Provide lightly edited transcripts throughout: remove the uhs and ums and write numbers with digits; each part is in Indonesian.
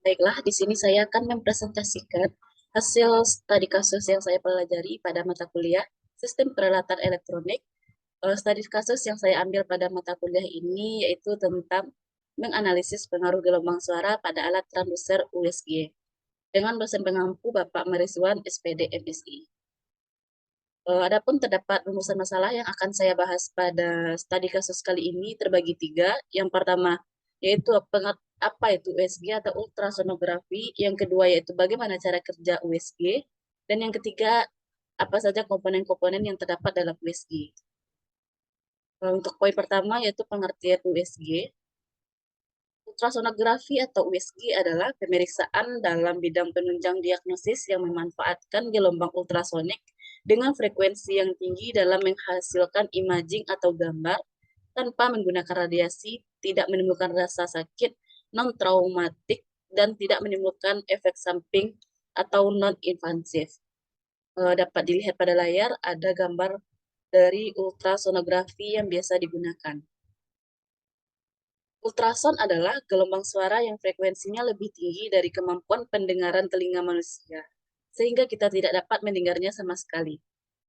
Baiklah, di sini saya akan mempresentasikan hasil studi kasus yang saya pelajari pada mata kuliah Sistem Peralatan Elektronik. Studi kasus yang saya ambil pada mata kuliah ini yaitu tentang menganalisis pengaruh gelombang suara pada alat transducer USG dengan dosen pengampu Bapak Marizwan SPD MSI. Adapun terdapat rumusan masalah yang akan saya bahas pada studi kasus kali ini terbagi tiga. Yang pertama yaitu apa itu USG atau ultrasonografi. Yang kedua yaitu bagaimana cara kerja USG. Dan yang ketiga apa saja komponen-komponen yang terdapat dalam USG. Untuk poin pertama yaitu pengertian USG. Ultrasonografi atau USG adalah pemeriksaan dalam bidang penunjang diagnosis yang memanfaatkan gelombang ultrasonik dengan frekuensi yang tinggi dalam menghasilkan imaging atau gambar tanpa menggunakan radiasi, tidak menimbulkan rasa sakit, non-traumatik, dan tidak menimbulkan efek samping atau non-invasif. Dapat dilihat pada layar ada gambar dari ultrasonografi yang biasa digunakan. Ultrason adalah gelombang suara yang frekuensinya lebih tinggi dari kemampuan pendengaran telinga manusia, sehingga kita tidak dapat mendengarnya sama sekali.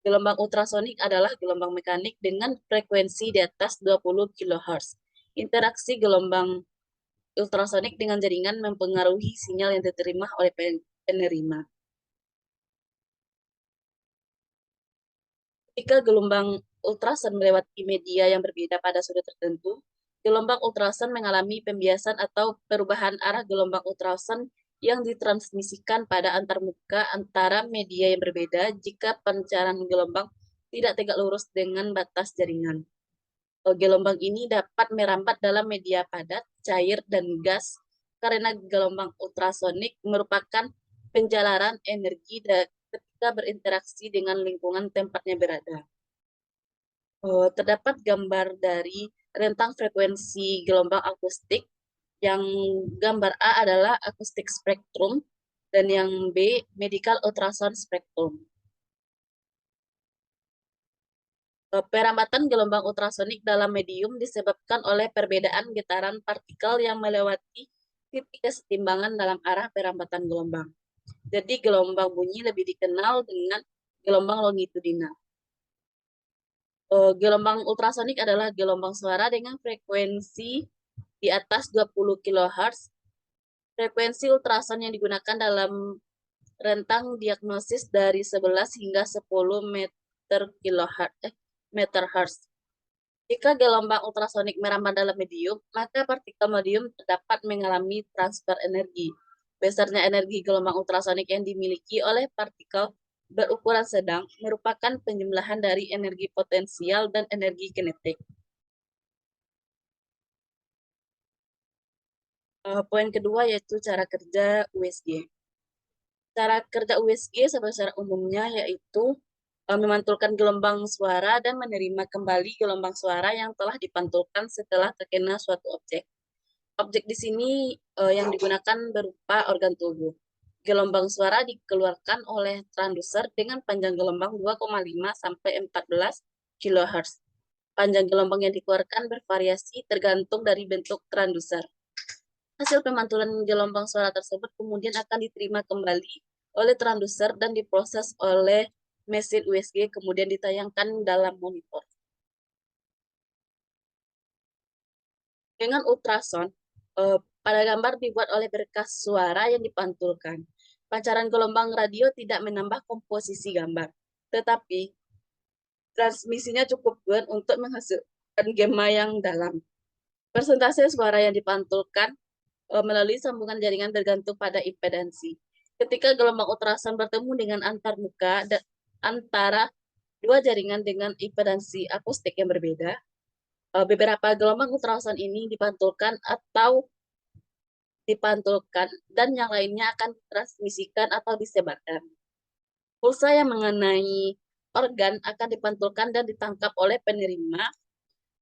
Gelombang ultrasonik adalah gelombang mekanik dengan frekuensi di atas 20 kHz. Interaksi gelombang ultrasonik dengan jaringan mempengaruhi sinyal yang diterima oleh penerima. Ketika gelombang ultrason melewati media yang berbeda pada sudut tertentu, gelombang ultrason mengalami pembiasan atau perubahan arah gelombang ultrason yang ditransmisikan pada antarmuka antara media yang berbeda jika pancaran gelombang tidak tegak lurus dengan batas jaringan. Gelombang ini dapat merambat dalam media padat, cair, dan gas karena gelombang ultrasonik merupakan penjalaran energi ketika berinteraksi dengan lingkungan tempatnya berada. Terdapat gambar dari rentang frekuensi gelombang akustik. Yang gambar A adalah acoustic spectrum dan yang B medical ultrasound spectrum. Perambatan gelombang ultrasonik dalam medium disebabkan oleh perbedaan getaran partikel yang melewati titik kesetimbangan dalam arah perambatan gelombang. Jadi gelombang bunyi lebih dikenal dengan gelombang longitudinal. Gelombang ultrasonik adalah gelombang suara dengan frekuensi di atas 20 kHz. Frekuensi ultrason yang digunakan dalam rentang diagnosis dari 11 hingga 10 meter hertz. Jika gelombang ultrasonik merambat dalam medium, maka partikel medium dapat mengalami transfer energi. Besarnya energi gelombang ultrasonik yang dimiliki oleh partikel berukuran sedang merupakan penjumlahan dari energi potensial dan energi kinetik. Poin kedua yaitu cara kerja USG. Cara kerja USG secara umumnya yaitu memantulkan gelombang suara dan menerima kembali gelombang suara yang telah dipantulkan setelah terkena suatu objek. Objek di sini yang digunakan berupa organ tubuh. Gelombang suara dikeluarkan oleh transducer dengan panjang gelombang 2,5 sampai 14 kHz. Panjang gelombang yang dikeluarkan bervariasi tergantung dari bentuk transducer. Hasil pemantulan gelombang suara tersebut kemudian akan diterima kembali oleh transducer dan diproses oleh mesin USG kemudian ditayangkan dalam monitor. Dengan ultrason, pada gambar dibuat oleh berkas suara yang dipantulkan. Pancaran gelombang radio tidak menambah komposisi gambar, tetapi transmisinya cukup kuat untuk menghasilkan gema yang dalam. Persentase suara yang dipantulkan melalui sambungan jaringan bergantung pada impedansi. Ketika gelombang ultrason bertemu dengan antarmuka antara dua jaringan dengan impedansi akustik yang berbeda, beberapa gelombang ultrason ini dipantulkan dan yang lainnya akan ditransmisikan atau disebarkan. Pulsa yang mengenai organ akan dipantulkan dan ditangkap oleh penerima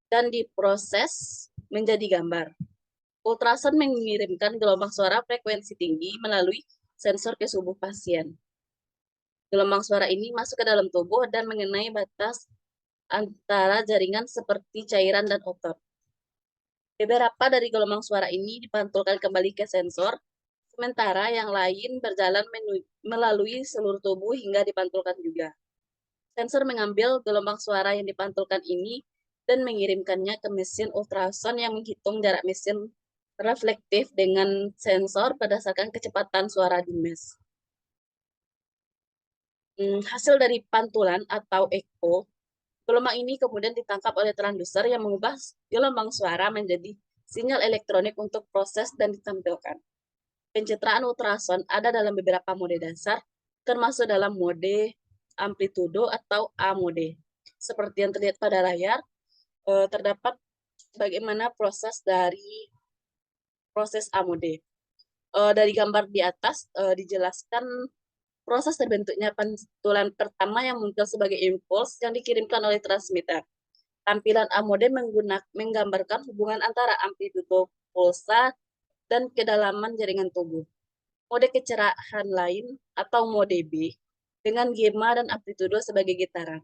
dan diproses menjadi gambar. Ultrason mengirimkan gelombang suara frekuensi tinggi melalui sensor ke tubuh pasien. Gelombang suara ini masuk ke dalam tubuh dan mengenai batas antara jaringan seperti cairan dan otot. Beberapa dari gelombang suara ini dipantulkan kembali ke sensor, Sementara yang lain berjalan melalui seluruh tubuh hingga dipantulkan juga. Sensor mengambil gelombang suara yang dipantulkan ini dan mengirimkannya ke mesin ultrason yang menghitung jarak mesin reflektif dengan sensor berdasarkan kecepatan suara di mesh. Hasil dari pantulan atau echo, gelombang ini kemudian ditangkap oleh transducer yang mengubah gelombang suara menjadi sinyal elektronik untuk proses dan ditampilkan. Pencitraan ultrason ada dalam beberapa mode dasar, termasuk dalam mode amplitudo atau A mode. Seperti yang terlihat pada layar, terdapat bagaimana proses A mode. Dari gambar di atas dijelaskan proses terbentuknya pantulan pertama yang muncul sebagai impuls yang dikirimkan oleh transmitter. Tampilan A mode menggambarkan hubungan antara amplitudo pulsa dan kedalaman jaringan tubuh. Mode kecerahan lain atau mode B dengan gamma dan amplitudo sebagai getaran.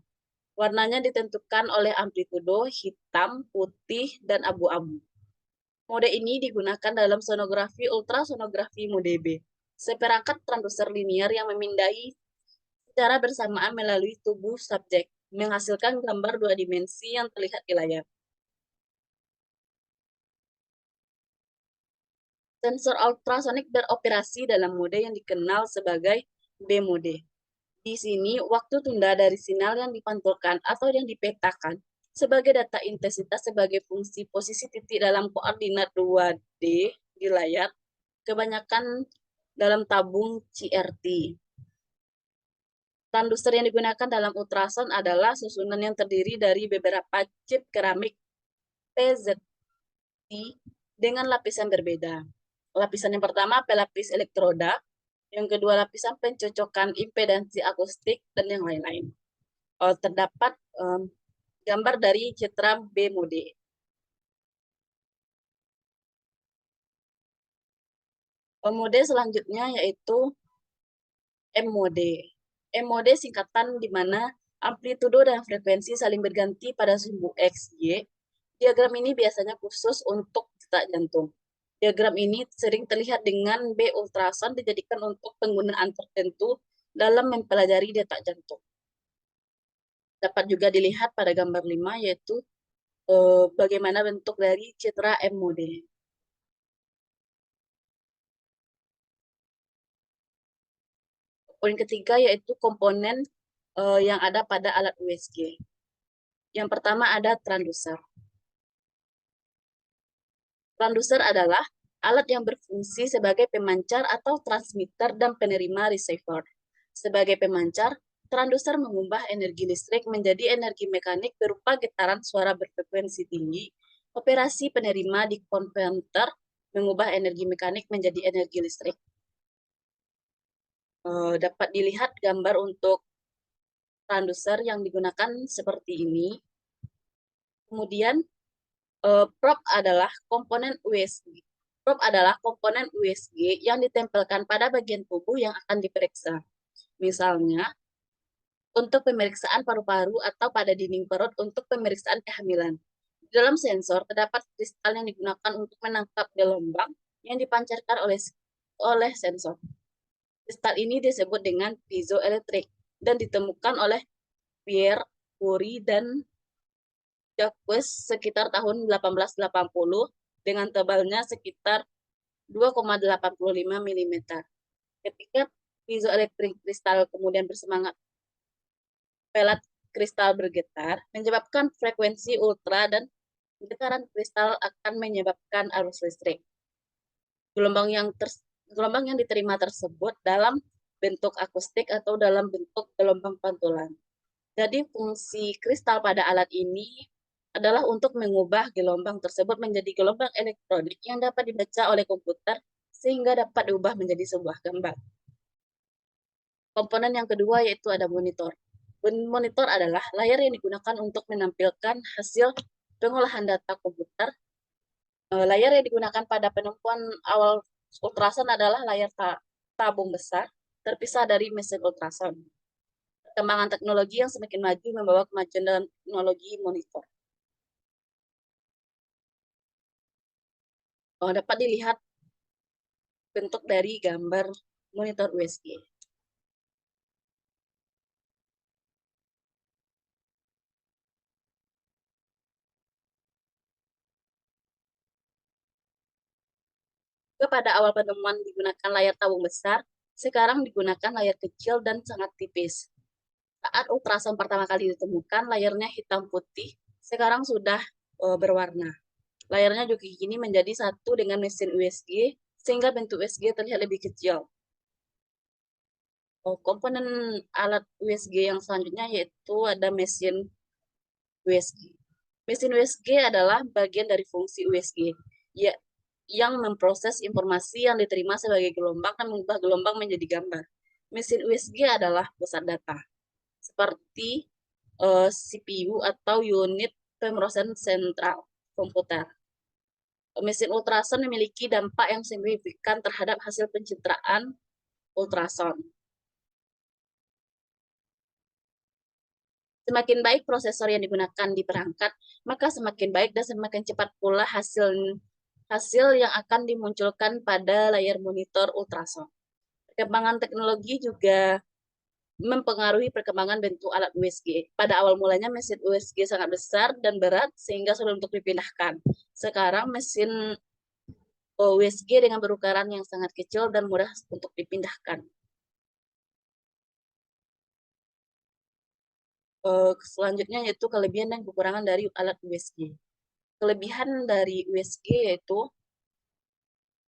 Warnanya ditentukan oleh amplitudo hitam, putih, dan abu-abu. Mode ini digunakan dalam sonografi ultrasonografi mode B. Seperangkat transducer linear yang memindai secara bersamaan melalui tubuh subjek, menghasilkan gambar dua dimensi yang terlihat di layar. Sensor ultrasonik beroperasi dalam mode yang dikenal sebagai B mode. Di sini, waktu tunda dari sinyal yang dipantulkan atau yang dipetakan sebagai data intensitas sebagai fungsi posisi titik dalam koordinat 2D di layar, kebanyakan dalam tabung CRT. Transducer yang digunakan dalam ultrason adalah susunan yang terdiri dari beberapa chip keramik PZT dengan lapisan berbeda. Lapisan yang pertama pelapis elektroda, yang kedua lapisan pencocokan impedansi akustik, dan yang lain-lain. Terdapat gambar dari citra B mode. Mode selanjutnya yaitu M mode. M mode singkatan di mana amplitudo dan frekuensi saling berganti pada sumbu X, Y. Diagram ini biasanya khusus untuk detak jantung. Diagram ini sering terlihat dengan B ultrason dijadikan untuk penggunaan tertentu dalam mempelajari detak jantung. Dapat juga dilihat pada gambar 5 yaitu bagaimana bentuk dari citra M mode. Poin ketiga yaitu komponen yang ada pada alat USG. Yang pertama ada transducer. Transducer adalah alat yang berfungsi sebagai pemancar atau transmitter dan penerima receiver. Sebagai pemancar, transducer mengubah energi listrik menjadi energi mekanik berupa getaran suara berfrekuensi tinggi. Operasi penerima di konverter mengubah energi mekanik menjadi energi listrik. Dapat dilihat gambar untuk transducer yang digunakan seperti ini. Kemudian probe adalah komponen USG. Probe adalah komponen USG yang ditempelkan pada bagian tubuh yang akan diperiksa. Misalnya, untuk pemeriksaan paru-paru atau pada dinding perut untuk pemeriksaan kehamilan. Di dalam sensor terdapat kristal yang digunakan untuk menangkap gelombang yang dipancarkan oleh sensor. Kristal ini disebut dengan piezoelektrik dan ditemukan oleh Pierre Curie dan Jacques sekitar tahun 1880 dengan tebalnya sekitar 2,85 mm. Ketika piezoelektrik kristal kemudian bersemangat pelat kristal bergetar, menyebabkan frekuensi ultra dan getaran kristal akan menyebabkan arus listrik. Gelombang yang diterima tersebut dalam bentuk akustik atau dalam bentuk gelombang pantulan. Jadi fungsi kristal pada alat ini adalah untuk mengubah gelombang tersebut menjadi gelombang elektronik yang dapat dibaca oleh komputer sehingga dapat diubah menjadi sebuah gambar. Komponen yang kedua yaitu ada monitor. Monitor adalah layar yang digunakan untuk menampilkan hasil pengolahan data komputer. Layar yang digunakan pada penemuan awal ultrason adalah layar tabung besar terpisah dari mesin ultrason. Perkembangan teknologi yang semakin maju membawa kemajuan dalam teknologi monitor. Dapat dilihat bentuk dari gambar monitor USG. Pada awal penemuan digunakan layar tabung besar, sekarang digunakan layar kecil dan sangat tipis. Saat ultrasound pertama kali ditemukan, layarnya hitam putih, sekarang sudah berwarna. Layarnya juga kini menjadi satu dengan mesin USG, sehingga bentuk USG terlihat lebih kecil. Komponen alat USG yang selanjutnya yaitu ada mesin USG. Mesin USG adalah bagian dari fungsi USG, yang memproses informasi yang diterima sebagai gelombang dan mengubah gelombang menjadi gambar. Mesin USG adalah pusat data, seperti CPU atau unit pemrosesan sentral komputer. Mesin ultrasound memiliki dampak yang signifikan terhadap hasil pencitraan ultrasound. Semakin baik prosesor yang digunakan di perangkat, maka semakin baik dan semakin cepat pula hasil yang akan dimunculkan pada layar monitor ultrasound. Perkembangan teknologi juga mempengaruhi perkembangan bentuk alat USG. Pada awal mulanya mesin USG sangat besar dan berat sehingga sulit untuk dipindahkan. Sekarang mesin USG dengan berukuran yang sangat kecil dan mudah untuk dipindahkan. Selanjutnya yaitu kelebihan dan kekurangan dari alat USG. Kelebihan dari USG yaitu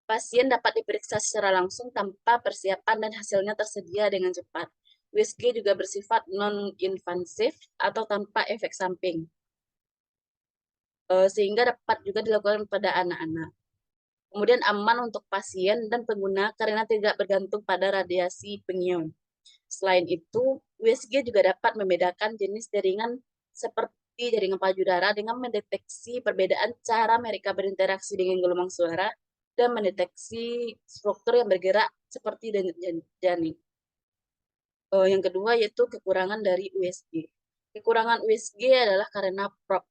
pasien dapat diperiksa secara langsung tanpa persiapan dan hasilnya tersedia dengan cepat. USG juga bersifat non-invasif atau tanpa efek samping, sehingga dapat juga dilakukan pada anak-anak. Kemudian aman untuk pasien dan pengguna karena tidak bergantung pada radiasi pengion. Selain itu, USG juga dapat membedakan jenis jaringan seperti jaringan payudara dengan mendeteksi perbedaan cara mereka berinteraksi dengan gelombang suara dan mendeteksi struktur yang bergerak seperti janin. Yang kedua yaitu kekurangan dari USG. Kekurangan USG adalah karena probe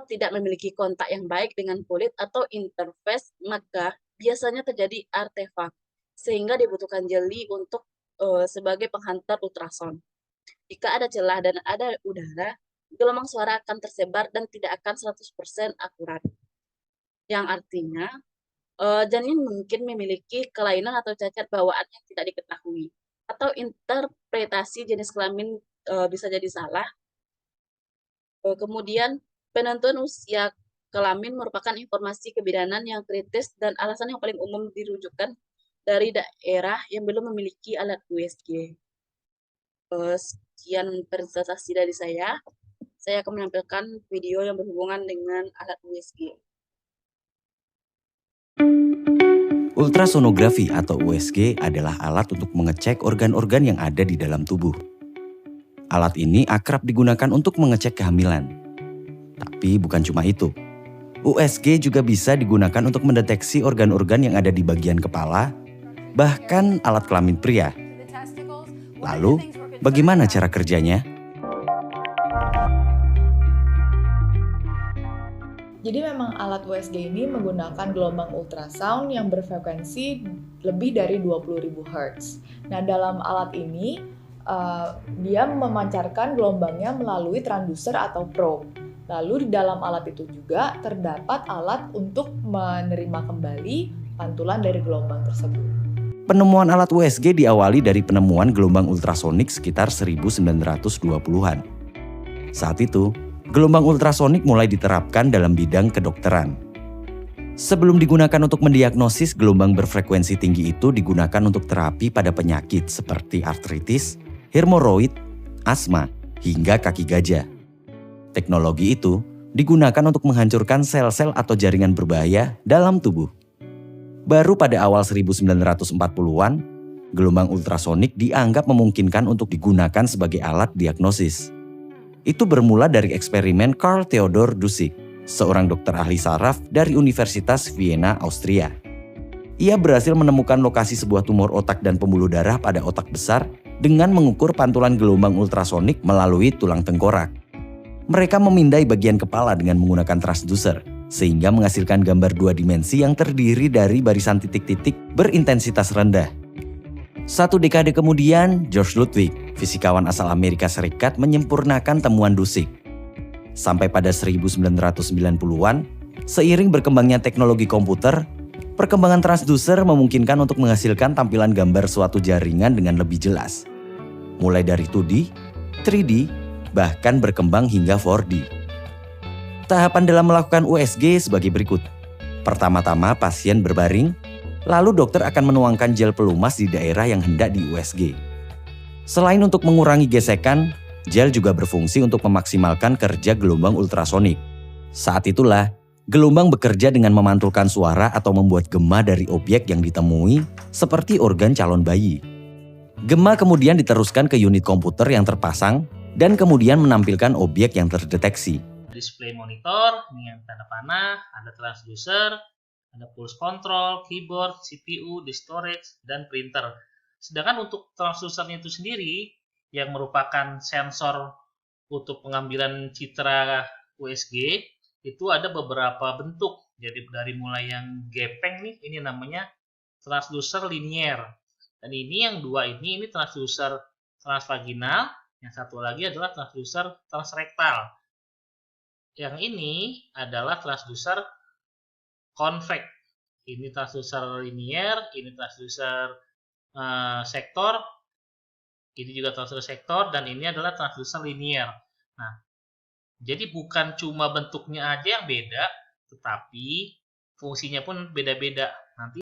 tidak memiliki kontak yang baik dengan kulit atau interface, maka biasanya terjadi artefak, sehingga dibutuhkan jeli untuk sebagai penghantar ultrasound. Jika ada celah dan ada udara, gelombang suara akan tersebar dan tidak akan 100% akurat. Yang artinya, janin mungkin memiliki kelainan atau cacat bawaan yang tidak diketahui, atau interpretasi jenis kelamin bisa jadi salah. Kemudian, penentuan usia kelamin merupakan informasi kebidanan yang kritis dan alasan yang paling umum dirujukan dari daerah yang belum memiliki alat USG. Sekian presentasi dari saya. Saya akan menampilkan video yang berhubungan dengan alat USG. Ultrasonografi atau USG adalah alat untuk mengecek organ-organ yang ada di dalam tubuh. Alat ini akrab digunakan untuk mengecek kehamilan. Tapi bukan cuma itu. USG juga bisa digunakan untuk mendeteksi organ-organ yang ada di bagian kepala, bahkan alat kelamin pria. Lalu, bagaimana cara kerjanya? Jadi memang alat USG ini menggunakan gelombang ultrasound yang berfrekuensi lebih dari 20.000 Hz. Nah, dalam alat ini, dia memancarkan gelombangnya melalui transducer atau probe. Lalu di dalam alat itu juga terdapat alat untuk menerima kembali pantulan dari gelombang tersebut. Penemuan alat USG diawali dari penemuan gelombang ultrasonik sekitar 1920-an. Saat itu, gelombang ultrasonik mulai diterapkan dalam bidang kedokteran. Sebelum digunakan untuk mendiagnosis, gelombang berfrekuensi tinggi itu digunakan untuk terapi pada penyakit seperti artritis, hemoroid, asma, hingga kaki gajah. Teknologi itu digunakan untuk menghancurkan sel-sel atau jaringan berbahaya dalam tubuh. Baru pada awal 1940-an, gelombang ultrasonik dianggap memungkinkan untuk digunakan sebagai alat diagnosis. Itu bermula dari eksperimen Carl Theodor Dussig, seorang dokter ahli saraf dari Universitas Vienna, Austria. Ia berhasil menemukan lokasi sebuah tumor otak dan pembuluh darah pada otak besar dengan mengukur pantulan gelombang ultrasonik melalui tulang tengkorak. Mereka memindai bagian kepala dengan menggunakan transducer, sehingga menghasilkan gambar dua dimensi yang terdiri dari barisan titik-titik berintensitas rendah. 1 dekade kemudian, George Ludwig, fisikawan asal Amerika Serikat, menyempurnakan temuan Dusik. Sampai pada 1990-an, seiring berkembangnya teknologi komputer, perkembangan transducer memungkinkan untuk menghasilkan tampilan gambar suatu jaringan dengan lebih jelas. Mulai dari 2D, 3D, bahkan berkembang hingga 4D. Tahapan dalam melakukan USG sebagai berikut. Pertama-tama pasien berbaring, lalu dokter akan menuangkan gel pelumas di daerah yang hendak di USG. Selain untuk mengurangi gesekan, gel juga berfungsi untuk memaksimalkan kerja gelombang ultrasonik. Saat itulah, gelombang bekerja dengan memantulkan suara atau membuat gema dari objek yang ditemui, seperti organ calon bayi. Gema kemudian diteruskan ke unit komputer yang terpasang, dan kemudian menampilkan objek yang terdeteksi. Display monitor, ini yang tanda panah, ada transducer, ada pulse control, keyboard, CPU, disk storage, dan printer. Sedangkan untuk transducernya itu sendiri, yang merupakan sensor untuk pengambilan citra USG, itu ada beberapa bentuk. Jadi dari mulai yang gepeng nih, ini namanya transducer linier. Dan ini yang dua ini transducer transvaginal, yang satu lagi adalah transducer transrektal. Yang ini adalah transducer convex. Ini transducer linier, ini transducer sektor, ini juga transducer sektor, dan ini adalah transducer linier. Nah, jadi bukan cuma bentuknya aja yang beda, tetapi fungsinya pun beda-beda. Nanti